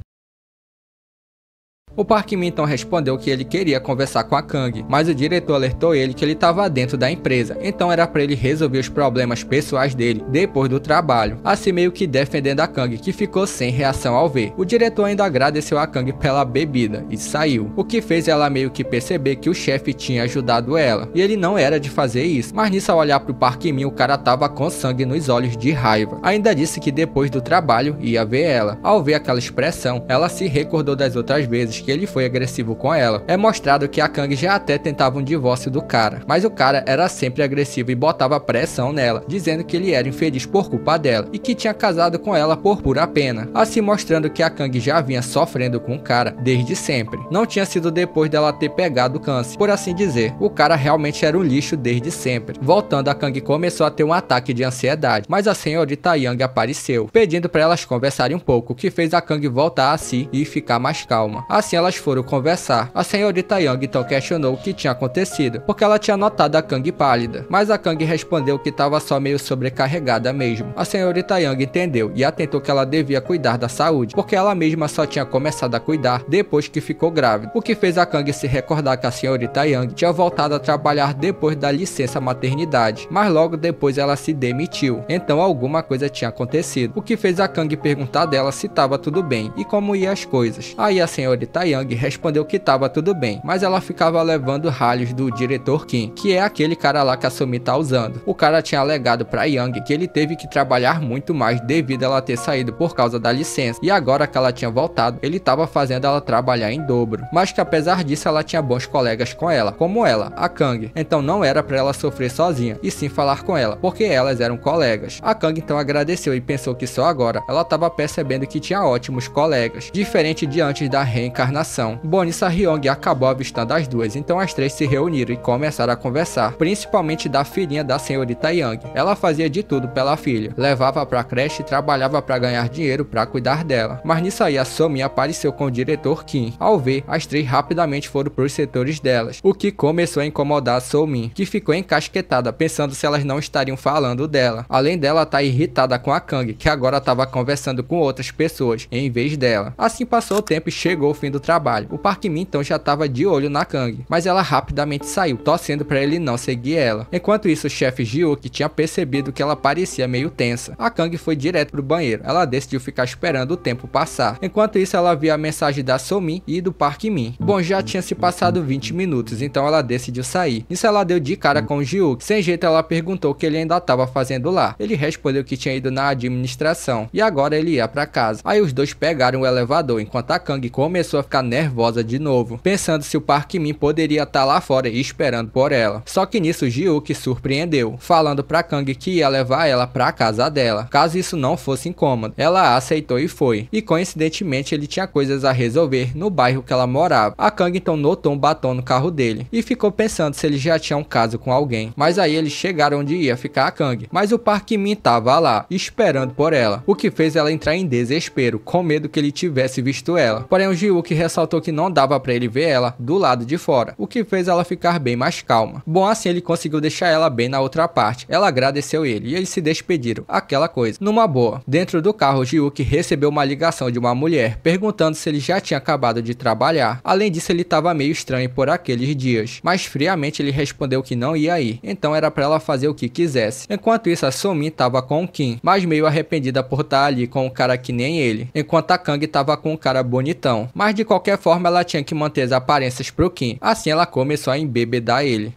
O Park Min então respondeu que ele queria conversar com a Kang, mas o diretor alertou ele que ele estava dentro da empresa, então era para ele resolver os problemas pessoais dele depois do trabalho, assim meio que defendendo a Kang, que ficou sem reação ao ver. O diretor ainda agradeceu a Kang pela bebida e saiu, o que fez ela meio que perceber que o chefe tinha ajudado ela, e ele não era de fazer isso, mas nisso ao olhar pro Park Min o cara tava com sangue nos olhos de raiva. Ainda disse que depois do trabalho ia ver ela. Ao ver aquela expressão, ela se recordou das outras vezes que ele foi agressivo com ela. É mostrado que a Kang já até tentava um divórcio do cara, mas o cara era sempre agressivo e botava pressão nela, dizendo que ele era infeliz por culpa dela e que tinha casado com ela por pura pena, assim mostrando que a Kang já vinha sofrendo com o cara desde sempre. Não tinha sido depois dela ter pegado câncer, por assim dizer. O cara realmente era um lixo desde sempre. Voltando, a Kang começou a ter um ataque de ansiedade, mas a senhorita Yang apareceu, pedindo para elas conversarem um pouco, o que fez a Kang voltar a si e ficar mais calma. Assim elas foram conversar. A senhorita Yang então questionou o que tinha acontecido, porque ela tinha notado a Kang pálida, mas a Kang respondeu que estava só meio sobrecarregada mesmo. A senhorita Yang entendeu e atentou que ela devia cuidar da saúde, porque ela mesma só tinha começado a cuidar depois que ficou grávida, o que fez a Kang se recordar que a senhorita Yang tinha voltado a trabalhar depois da licença maternidade, mas logo depois ela se demitiu, então alguma coisa tinha acontecido, o que fez a Kang perguntar dela se estava tudo bem e como iam as coisas. Aí a senhorita Yang respondeu que estava tudo bem, mas ela ficava levando ralhos do diretor Kim, que é aquele cara lá que a Somin tá usando. O cara tinha alegado pra Yang que ele teve que trabalhar muito mais devido a ela ter saído por causa da licença, e agora que ela tinha voltado, ele tava fazendo ela trabalhar em dobro, mas que apesar disso ela tinha bons colegas com ela, como ela, a Kang, então não era pra ela sofrer sozinha, e sim falar com ela, porque elas eram colegas. A Kang então agradeceu e pensou que só agora ela tava percebendo que tinha ótimos colegas, diferente de antes da reencarnação. Bom, nisso a Hyung acabou avistando as duas, então as três se reuniram e começaram a conversar, principalmente da filhinha da senhorita Yang. Ela fazia de tudo pela filha, levava pra creche e trabalhava pra ganhar dinheiro pra cuidar dela. Mas nisso aí a Somin apareceu com o diretor Kim. Ao ver, as três rapidamente foram pros setores delas, o que começou a incomodar a Somin, que ficou encasquetada pensando se elas não estariam falando dela. Além dela tá irritada com a Kang, que agora estava conversando com outras pessoas em vez dela. Assim passou o tempo e chegou o fim do trabalho. O Park Min então já estava de olho na Kang, mas ela rapidamente saiu, torcendo para ele não seguir ela. Enquanto isso, o chefe Ji-wook tinha percebido que ela parecia meio tensa. A Kang foi direto pro banheiro. Ela decidiu ficar esperando o tempo passar. Enquanto isso, ela viu a mensagem da Somin e do Park Min. Bom, já tinha se passado 20 minutos, então ela decidiu sair. Nisso ela deu de cara com o Ji-wook. Sem jeito, ela perguntou o que ele ainda estava fazendo lá. Ele respondeu que tinha ido na administração e agora ele ia para casa. Aí os dois pegaram o elevador, enquanto a Kang começou a ficar nervosa de novo, pensando se o Park Min poderia estar lá fora e esperando por ela. Só que nisso Ji-wook surpreendeu, falando pra Kang que ia levar ela pra casa dela, caso isso não fosse incômodo. Ela aceitou e foi, e coincidentemente ele tinha coisas a resolver no bairro que ela morava. A Kang então notou um batom no carro dele, e ficou pensando se ele já tinha um caso com alguém. Mas aí eles chegaram onde ia ficar a Kang, mas o Park Min tava lá, esperando por ela, o que fez ela entrar em desespero, com medo que ele tivesse visto ela. Porém o Ji-wook ressaltou que não dava pra ele ver ela do lado de fora, o que fez ela ficar bem mais calma. Bom, assim ele conseguiu deixar ela bem na outra parte. Ela agradeceu ele e eles se despediram, aquela coisa, numa boa. Dentro do carro, Ji-wook recebeu uma ligação de uma mulher, perguntando se ele já tinha acabado de trabalhar. Além disso, ele estava meio estranho por aqueles dias, mas friamente ele respondeu que não ia ir, então era pra ela fazer o que quisesse. Enquanto isso, a So-min estava com o Kim, mas meio arrependida por estar ali com um cara que nem ele, enquanto a Kang estava com um cara bonitão. Mas de qualquer forma, ela tinha que manter as aparências pro Kim, assim ela começou a embebedar ele.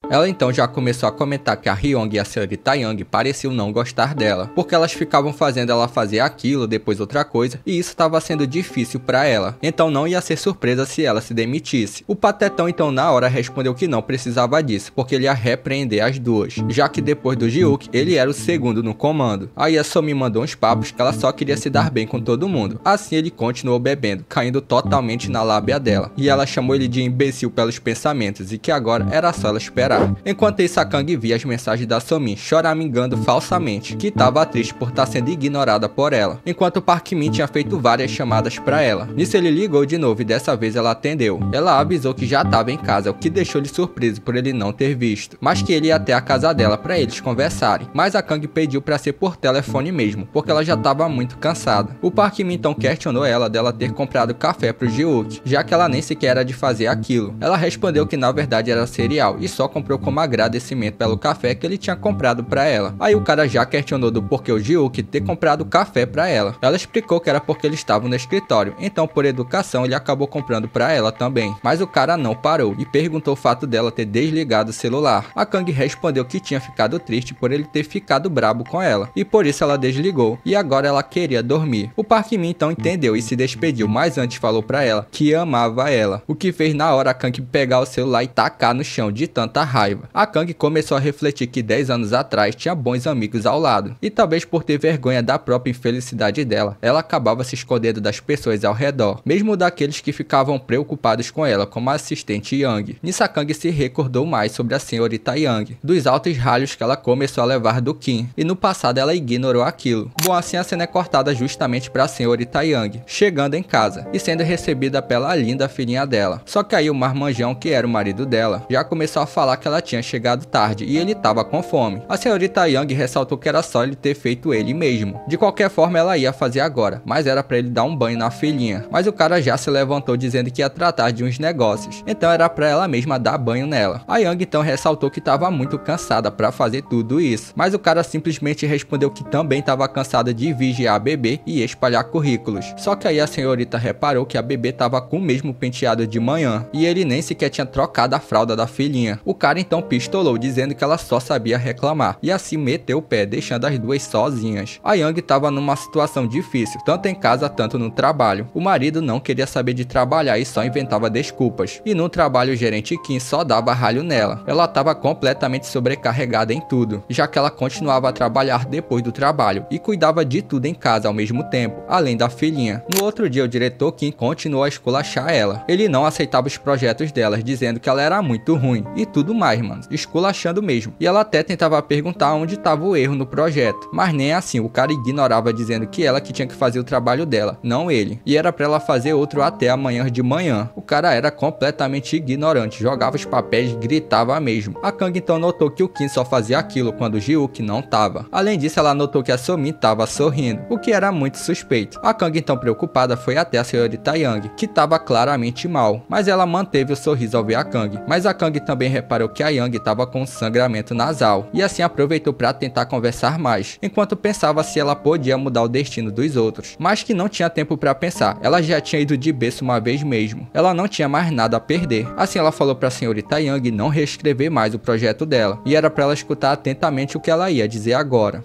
Ela então já começou a comentar que a Hyung e a senhorita Young pareciam não gostar dela, porque elas ficavam fazendo ela fazer aquilo, depois outra coisa, e isso estava sendo difícil para ela. Então não ia ser surpresa se ela se demitisse. O Patetão então na hora respondeu que não precisava disso, porque ele ia repreender as duas, já que depois do Ji-wook ele era o segundo no comando. Aí a So-min mandou uns papos que ela só queria se dar bem com todo mundo. Assim ele continuou bebendo, caindo totalmente na lábia dela, e ela chamou ele de imbecil pelos pensamentos e que agora era só ela esperar. Enquanto isso, a Kang via as mensagens da So-min choramingando falsamente, que estava triste por estar sendo ignorada por ela, enquanto o Park Min tinha feito várias chamadas para ela. Nisso ele ligou de novo e dessa vez ela atendeu. Ela avisou que já estava em casa, o que deixou ele surpreso por ele não ter visto, mas que ele ia até a casa dela para eles conversarem. Mas a Kang pediu para ser por telefone mesmo, porque ela já estava muito cansada. O Park Min então questionou ela dela ter comprado café pro Ji-wook, já que ela nem sequer era de fazer aquilo. Ela respondeu que na verdade era cereal e só comprou como agradecimento pelo café que ele tinha comprado para ela. Aí o cara já questionou do porquê o Ji-wook ter comprado café para ela. Ela explicou que era porque eles estavam no escritório, então por educação ele acabou comprando para ela também. Mas o cara não parou e perguntou o fato dela ter desligado o celular. A Kang respondeu que tinha ficado triste por ele ter ficado brabo com ela, e por isso ela desligou, e agora ela queria dormir. O Park Min então entendeu e se despediu, mas antes falou para ela que amava ela, o que fez na hora a Kang pegar o celular e tacar no chão de tanta raiva. A Kang começou a refletir que 10 anos atrás tinha bons amigos ao lado, e talvez por ter vergonha da própria infelicidade dela, ela acabava se escondendo das pessoas ao redor, mesmo daqueles que ficavam preocupados com ela, como a assistente Young. Nisso a Kang se recordou mais sobre a senhorita Young, dos altos ralhos que ela começou a levar do Kim, e no passado ela ignorou aquilo. Bom, assim a cena é cortada justamente para a senhorita Young, chegando em casa, e sendo recebida pela linda filhinha dela. Só que aí o marmanjão, que era o marido dela, já começou a falar que ela tinha chegado tarde e ele estava com fome. A senhorita Young ressaltou que era só ele ter feito ele mesmo. De qualquer forma ela ia fazer agora, mas era para ele dar um banho na filhinha. Mas o cara já se levantou dizendo que ia tratar de uns negócios, então era para ela mesma dar banho nela. A Young então ressaltou que estava muito cansada para fazer tudo isso, mas o cara simplesmente respondeu que também estava cansada de vigiar a bebê e espalhar currículos. Só que aí a senhorita reparou que a bebê estava com o mesmo penteado de manhã e ele nem sequer tinha trocado a fralda da filhinha. O cara então pistolou, dizendo que ela só sabia reclamar, e assim meteu o pé, deixando as duas sozinhas. A Young estava numa situação difícil, tanto em casa tanto no trabalho. O marido não queria saber de trabalhar e só inventava desculpas, e no trabalho o gerente Kim só dava ralho nela. Ela estava completamente sobrecarregada em tudo, já que ela continuava a trabalhar depois do trabalho e cuidava de tudo em casa ao mesmo tempo, além da filhinha. No outro dia o diretor Kim continuou a esculachar ela. Ele não aceitava os projetos delas, dizendo que ela era muito ruim e tudo mais, mano, esculachando mesmo. E ela até tentava perguntar onde estava o erro no projeto, mas nem assim, o cara ignorava, dizendo que ela que tinha que fazer o trabalho dela, não ele, e era pra ela fazer outro até amanhã de manhã. O cara era completamente ignorante, jogava os papéis, gritava mesmo. A Kang então notou que o Kim só fazia aquilo quando o Ji-wook não tava. Além disso, ela notou que a So-min tava sorrindo, o que era muito suspeito. A Kang então preocupada foi até a senhorita Young, que tava claramente mal, mas ela manteve o sorriso ao ver a Kang. Mas a Kang também reparou que a Young estava com sangramento nasal, e assim aproveitou para tentar conversar mais, enquanto pensava se ela podia mudar o destino dos outros, mas que não tinha tempo para pensar. Ela já tinha ido de berço uma vez mesmo, ela não tinha mais nada a perder. Assim ela falou para a senhorita Young não reescrever mais o projeto dela, e era para ela escutar atentamente o que ela ia dizer agora.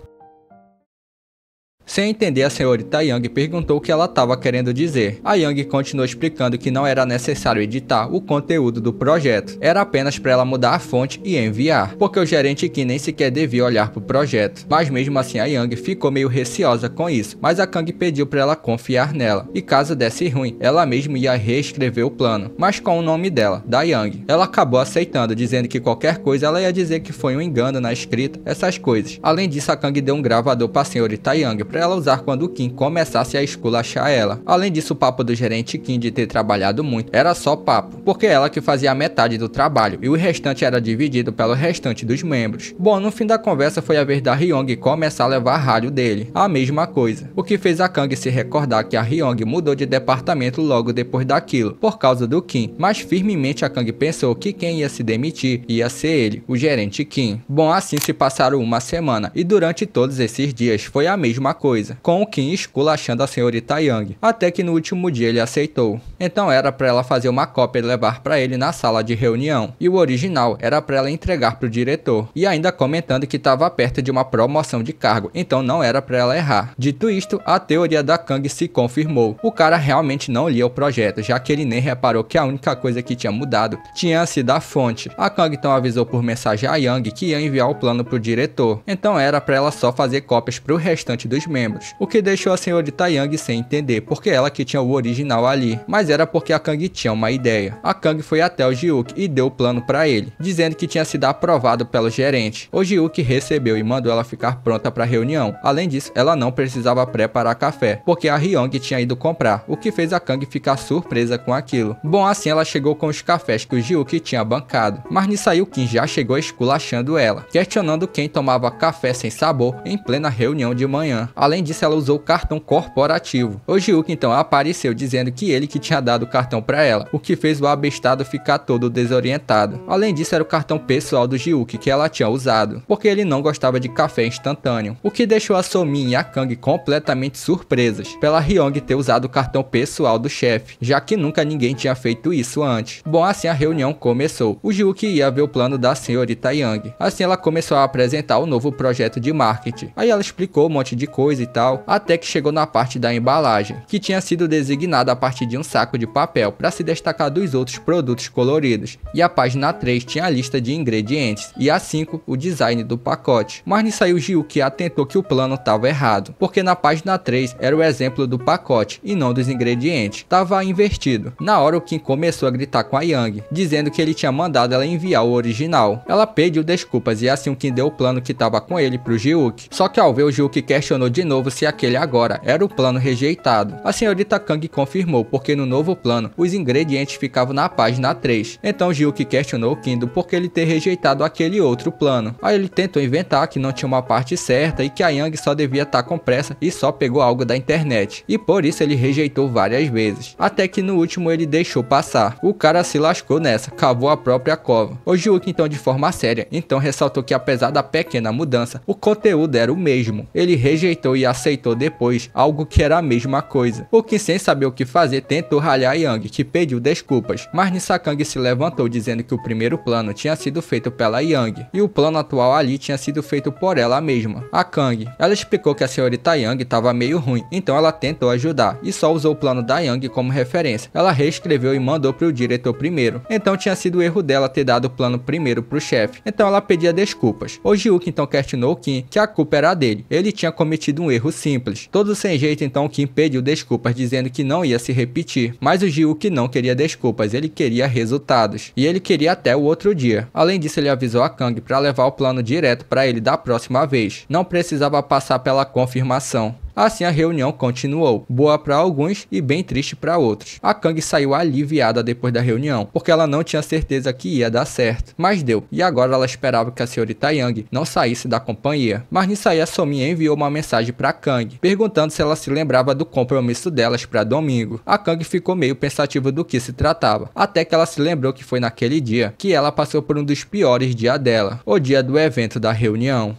Sem entender, a senhorita Yang perguntou o que ela estava querendo dizer. A Yang continuou explicando que não era necessário editar o conteúdo do projeto, era apenas para ela mudar a fonte e enviar, porque o gerente Kim nem sequer devia olhar para o projeto. Mas mesmo assim a Yang ficou meio receosa com isso, mas a Kang pediu para ela confiar nela, e caso desse ruim, ela mesma ia reescrever o plano, mas com o nome dela, da Yang. Ela acabou aceitando, dizendo que qualquer coisa ela ia dizer que foi um engano na escrita, essas coisas. Além disso, a Kang deu um gravador para a senhorita Yang para ela usar quando o Kim começasse a esculachar ela. Além disso, o papo do gerente Kim de ter trabalhado muito era só papo, porque ela que fazia a metade do trabalho e o restante era dividido pelo restante dos membros. Bom, no fim da conversa foi a vez da Hyung começar a levar rádio dele, a mesma coisa, o que fez a Kang se recordar que a Hyung mudou de departamento logo depois daquilo, por causa do Kim, mas firmemente a Kang pensou que quem ia se demitir ia ser ele, o gerente Kim. Bom, assim se passaram uma semana e durante todos esses dias foi a mesma coisa, com o Kim esculachando a senhorita Yang, até que no último dia ele aceitou. Então era para ela fazer uma cópia e levar para ele na sala de reunião, e o original era para ela entregar para o diretor, e ainda comentando que estava perto de uma promoção de cargo, então não era para ela errar. Dito isto, a teoria da Kang se confirmou. O cara realmente não lia o projeto, já que ele nem reparou que a única coisa que tinha mudado tinha sido a fonte. A Kang então avisou por mensagem a Yang que ia enviar o plano para o diretor, então era para ela só fazer cópias para o restante dos membros, o que deixou a senhorita Yang sem entender, porque ela que tinha o original ali, mas era porque a Kang tinha uma ideia. A Kang foi até o Ji-wook e deu o plano para ele, dizendo que tinha sido aprovado pelo gerente. O Ji-wook recebeu e mandou ela ficar pronta para a reunião. Além disso, ela não precisava preparar café, porque a Hyung tinha ido comprar, o que fez a Kang ficar surpresa com aquilo. Bom, assim ela chegou com os cafés que o Ji-wook tinha bancado, mas nisso aí o Kim já chegou esculachando ela, questionando quem tomava café sem sabor em plena reunião de manhã. Além disso, ela usou o cartão corporativo. O Ji-wook então apareceu dizendo que ele que tinha dado o cartão para ela, o que fez o abestado ficar todo desorientado. Além disso, era o cartão pessoal do Ji-wook que ela tinha usado, porque ele não gostava de café instantâneo, o que deixou a Somin e a Kang completamente surpresas pela Hyung ter usado o cartão pessoal do chefe, já que nunca ninguém tinha feito isso antes. Bom, assim a reunião começou. O Ji-wook ia ver o plano da senhorita Yang. Assim ela começou a apresentar o novo projeto de marketing. Aí ela explicou um monte de coisa e tal, até que chegou na parte da embalagem, que tinha sido designada a partir de um saco de papel para se destacar dos outros produtos coloridos. E a página 3 tinha a lista de ingredientes e a 5 o design do pacote. Mas nisso aí o Ji-wook atentou que o plano estava errado, porque na página 3 era o exemplo do pacote e não dos ingredientes, estava invertido. Na hora o Kim começou a gritar com a Yang, dizendo que ele tinha mandado ela enviar o original. Ela pediu desculpas e assim o Kim deu o plano que estava com ele pro Ji-wook. Só que ao ver, o Ji-wook questionou de novo se aquele agora era o plano rejeitado. A senhorita Kang confirmou, porque no novo plano os ingredientes ficavam na página 3. Então o Ji-wook questionou o Kim do porquê ele ter rejeitado aquele outro plano. Aí ele tentou inventar que não tinha uma parte certa e que a Yang só devia estar com pressa e só pegou algo da internet, e por isso ele rejeitou várias vezes, até que no último ele deixou passar. O cara se lascou nessa, cavou a própria cova. O Ji-wook então, de forma séria, então ressaltou que apesar da pequena mudança, o conteúdo era o mesmo. Ele rejeitou e aceitou depois algo que era a mesma coisa. O Kim, sem saber o que fazer, tentou ralhar a Yang, que pediu desculpas, mas nisso a Kang se levantou dizendo que o primeiro plano tinha sido feito pela Yang e o plano atual ali tinha sido feito por ela mesma, a Kang. Ela explicou que a senhorita Yang estava meio ruim, então ela tentou ajudar e só usou o plano da Yang como referência. Ela reescreveu e mandou para o diretor primeiro, então tinha sido o erro dela ter dado o plano primeiro para o chefe, então ela pedia desculpas. O Ji-wook então questionou o Kim que a culpa era dele, ele tinha cometido um erro simples. Todo sem jeito, então o Kim pediu desculpas dizendo que não ia se repetir, mas o Ji-wook não queria desculpas, ele queria resultados, e ele queria até o outro dia. Além disso, ele avisou a Kang para levar o plano direto para ele da próxima vez, não precisava passar pela confirmação. Assim a reunião continuou, boa para alguns e bem triste para outros. A Kang saiu aliviada depois da reunião, porque ela não tinha certeza que ia dar certo, mas deu, e agora ela esperava que a senhorita Yang não saísse da companhia. Mas nisso aí a Somin enviou uma mensagem para Kang, perguntando se ela se lembrava do compromisso delas para domingo. A Kang ficou meio pensativa do que se tratava, até que ela se lembrou que foi naquele dia que ela passou por um dos piores dias dela, o dia do evento da reunião.